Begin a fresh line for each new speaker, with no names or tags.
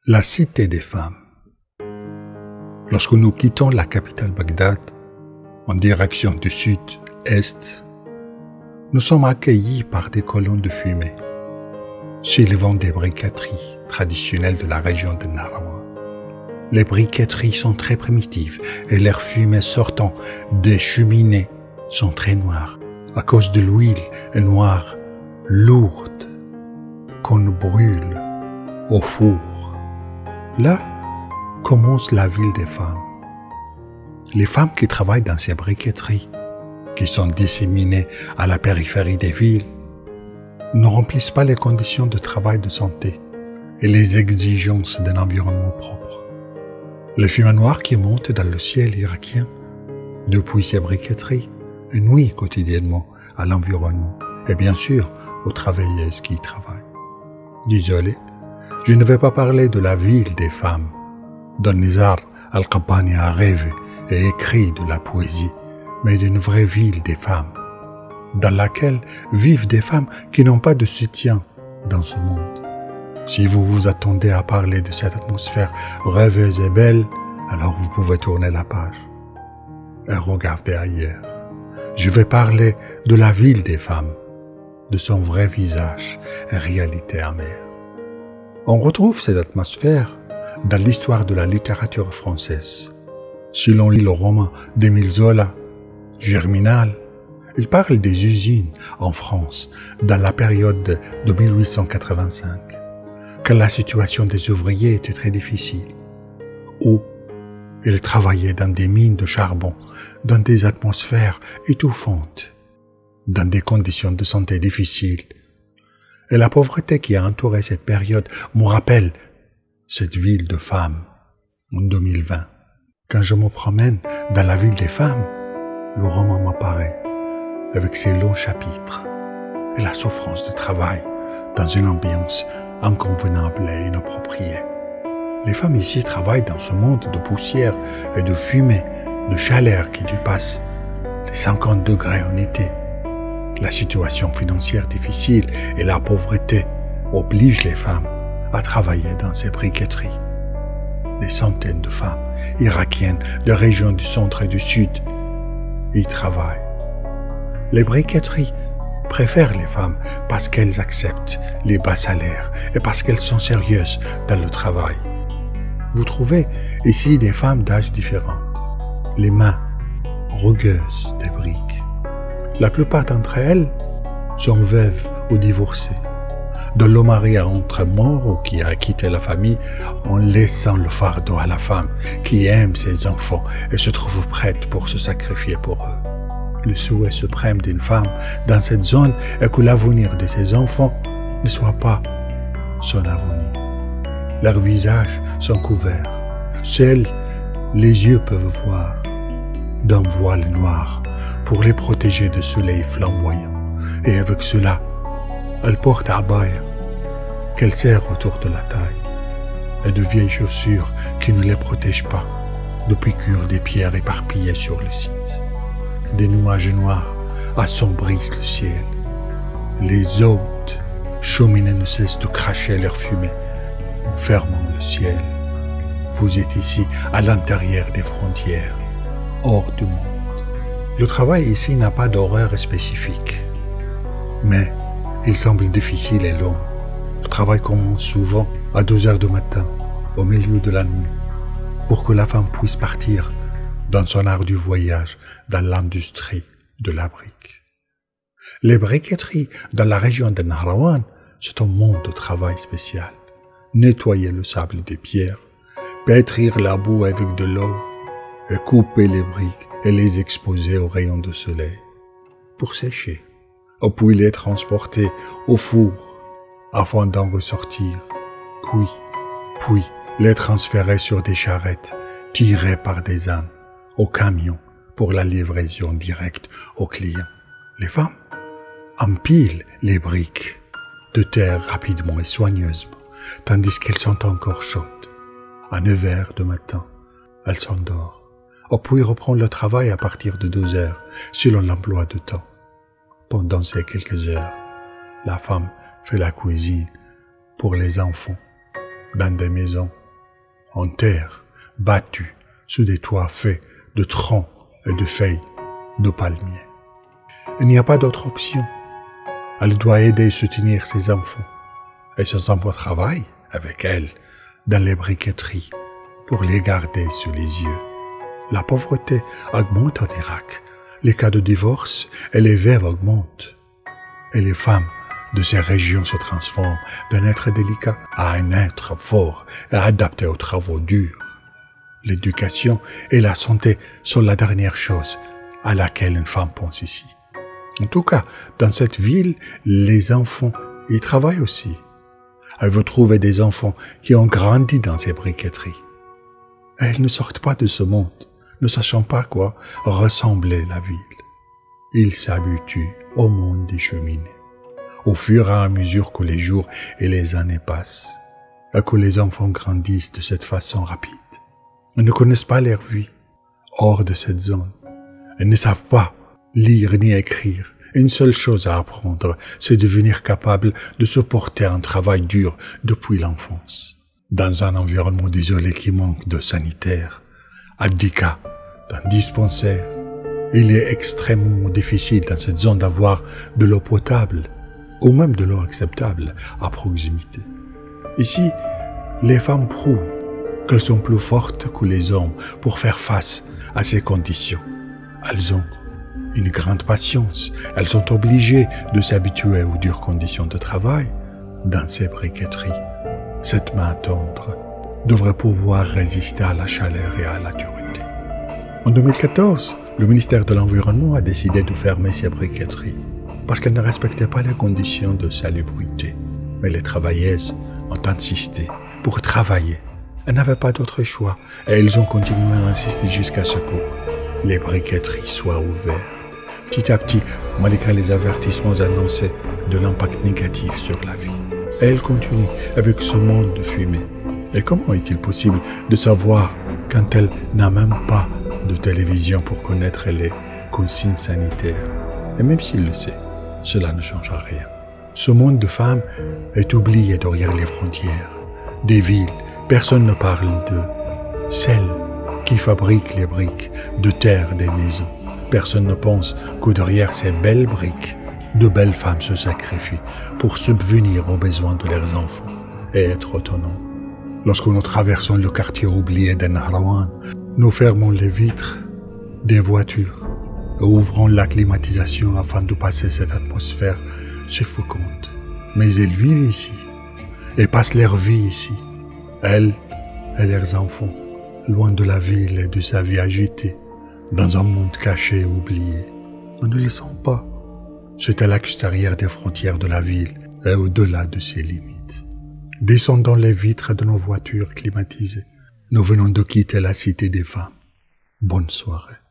La cité des femmes. Lorsque nous quittons la capitale Bagdad, en direction du sud-est, nous sommes accueillis par des colonnes de fumée, s'élevant des briqueteries traditionnelles de la région de Nahrawan. Les briqueteries sont très primitives et leurs fumées sortant des cheminées sont très noires, à cause de l'huile noire lourde qu'on brûle au four. Là commence la ville des femmes. Les femmes qui travaillent dans ces briqueteries, qui sont disséminées à la périphérie des villes, ne remplissent pas les conditions de travail de santé et les exigences d'un environnement propre. Les fumées noires qui montent dans le ciel irakien depuis ces briqueteries nuisent quotidiennement à l'environnement et bien sûr aux travailleuses qui y travaillent. Désolé, je ne vais pas parler de la ville des femmes, dont Nizar Al-Qabbani a rêvé et écrit de la poésie, mais d'une vraie ville des femmes, dans laquelle vivent des femmes qui n'ont pas de soutien dans ce monde. Si vous vous attendez à parler de cette atmosphère rêveuse et belle, alors vous pouvez tourner la page et regarder ailleurs. Je vais parler de la ville des femmes, de son vrai visage et réalité amère. On retrouve cette atmosphère dans l'histoire de la littérature française. Si l'on lit le roman d'Émile Zola, Germinal, il parle des usines en France dans la période de 1885, quand la situation des ouvriers était très difficile, où ils travaillaient dans des mines de charbon, dans des atmosphères étouffantes, dans des conditions de santé difficiles. Et la pauvreté qui a entouré cette période me rappelle cette ville de femmes en 2020. Quand je me promène dans la ville des femmes, le roman m'apparaît avec ses longs chapitres et la souffrance de travail dans une ambiance inconvenable et inappropriée. Les femmes ici travaillent dans ce monde de poussière et de fumée, de chaleur qui dépasse les 50 degrés en été. La situation financière difficile et la pauvreté obligent les femmes à travailler dans ces briqueteries. Des centaines de femmes irakiennes de régions du centre et du sud y travaillent. Les briqueteries préfèrent les femmes parce qu'elles acceptent les bas salaires et parce qu'elles sont sérieuses dans le travail. Vous trouvez ici des femmes d'âge différents, les mains rugueuses des briques. La plupart d'entre elles sont veuves ou divorcées, dont le mari a entre mort ou qui a quitté la famille en laissant le fardeau à la femme qui aime ses enfants et se trouve prête pour se sacrifier pour eux. Le souhait suprême d'une femme dans cette zone est que l'avenir de ses enfants ne soit pas son avenir. Leurs visages sont couverts. Seuls les yeux peuvent voir d'un voile noir pour les protéger du soleil flamboyant. Et avec cela, elles portent abaya qu'elles serrent autour de la taille et de vieilles chaussures qui ne les protègent pas de piqûres des pierres éparpillées sur le site. Des nuages noirs assombrissent le ciel. Les hautes cheminées ne cessent de cracher leur fumée en fermant le ciel. Vous êtes ici à l'intérieur des frontières, hors du monde. Le travail ici n'a pas d'horaire spécifique, mais il semble difficile et long. Le travail commence souvent à 2 heures du matin, au milieu de la nuit, pour que la femme puisse partir dans son art du voyage dans l'industrie de la brique. Les briqueteries dans la région de Nahrawan, c'est un monde de travail spécial. Nettoyer le sable des pierres, pétrir la boue avec de l'eau et couper les briques et les exposer aux rayons de soleil pour sécher, puis les transporter au four afin d'en ressortir cuits, puis les transférer sur des charrettes tirées par des ânes au camion pour la livraison directe aux clients. Les femmes empilent les briques de terre rapidement et soigneusement, tandis qu'elles sont encore chaudes. À 9 heures du matin, elles s'endorment, puis reprend le travail à partir de 2 heures, selon l'emploi du temps. Pendant ces quelques heures, la femme fait la cuisine pour les enfants dans des maisons, en terre, battues, sous des toits faits de troncs et de feuilles de palmiers. Il n'y a pas d'autre option. Elle doit aider et soutenir ses enfants. Et ses enfants travaillent avec elle dans les briqueteries pour les garder sous les yeux. La pauvreté augmente en Irak. Les cas de divorce et les veuves augmentent. Et les femmes de ces régions se transforment d'un être délicat à un être fort et adapté aux travaux durs. L'éducation et la santé sont la dernière chose à laquelle une femme pense ici. En tout cas, dans cette ville, les enfants y travaillent aussi. Elle veut trouver des enfants qui ont grandi dans ces briqueteries. Et ils ne sortent pas de ce monde, ne sachant pas quoi ressemblait la ville. Ils s'habituent au monde des cheminées, au fur et à mesure que les jours et les années passent, et que les enfants grandissent de cette façon rapide. Ils ne connaissent pas leur vie hors de cette zone. Ils ne savent pas lire ni écrire. Une seule chose à apprendre, c'est devenir capable de supporter un travail dur depuis l'enfance. Dans un environnement désolé qui manque de sanitaire, à 10 cas d'un dispensaire, il est extrêmement difficile dans cette zone d'avoir de l'eau potable ou même de l'eau acceptable à proximité. Ici, les femmes prouvent qu'elles sont plus fortes que les hommes pour faire face à ces conditions. Elles ont une grande patience. Elles sont obligées de s'habituer aux dures conditions de travail dans ces briqueteries. Cette main tendre devrait pouvoir résister à la chaleur et à la dureté. En 2014, le ministère de l'Environnement a décidé de fermer ces briqueteries parce qu'elles ne respectaient pas les conditions de salubrité. Mais les travailleuses ont insisté pour travailler. Elles n'avaient pas d'autre choix et elles ont continué à insister jusqu'à ce que les briqueteries soient ouvertes. Petit à petit, malgré les avertissements annoncés de l'impact négatif sur la vie. Et elle continue avec ce monde de fumée. Et comment est-il possible de savoir quand elle n'a même pas de télévision pour connaître les consignes sanitaires? Et même s'il le sait, cela ne change rien. Ce monde de femmes est oublié derrière les frontières des villes. Personne ne parle de celles qui fabriquent les briques de terre des maisons. Personne ne pense que derrière ces belles briques, de belles femmes se sacrifient pour subvenir aux besoins de leurs enfants et être autonomes. Lorsque nous traversons le quartier oublié de Nahrawan, nous fermons les vitres des voitures et ouvrons la climatisation afin de passer cette atmosphère suffocante. Mais elles vivent ici et passent leur vie ici, elles et leurs enfants, loin de la ville et de sa vie agitée, dans un monde caché et oublié. Nous ne le sentons pas. C'est à l'extérieur des frontières de la ville et au-delà de ses limites. Descendons les vitres de nos voitures climatisées. Nous venons de quitter la cité des femmes. Bonne soirée.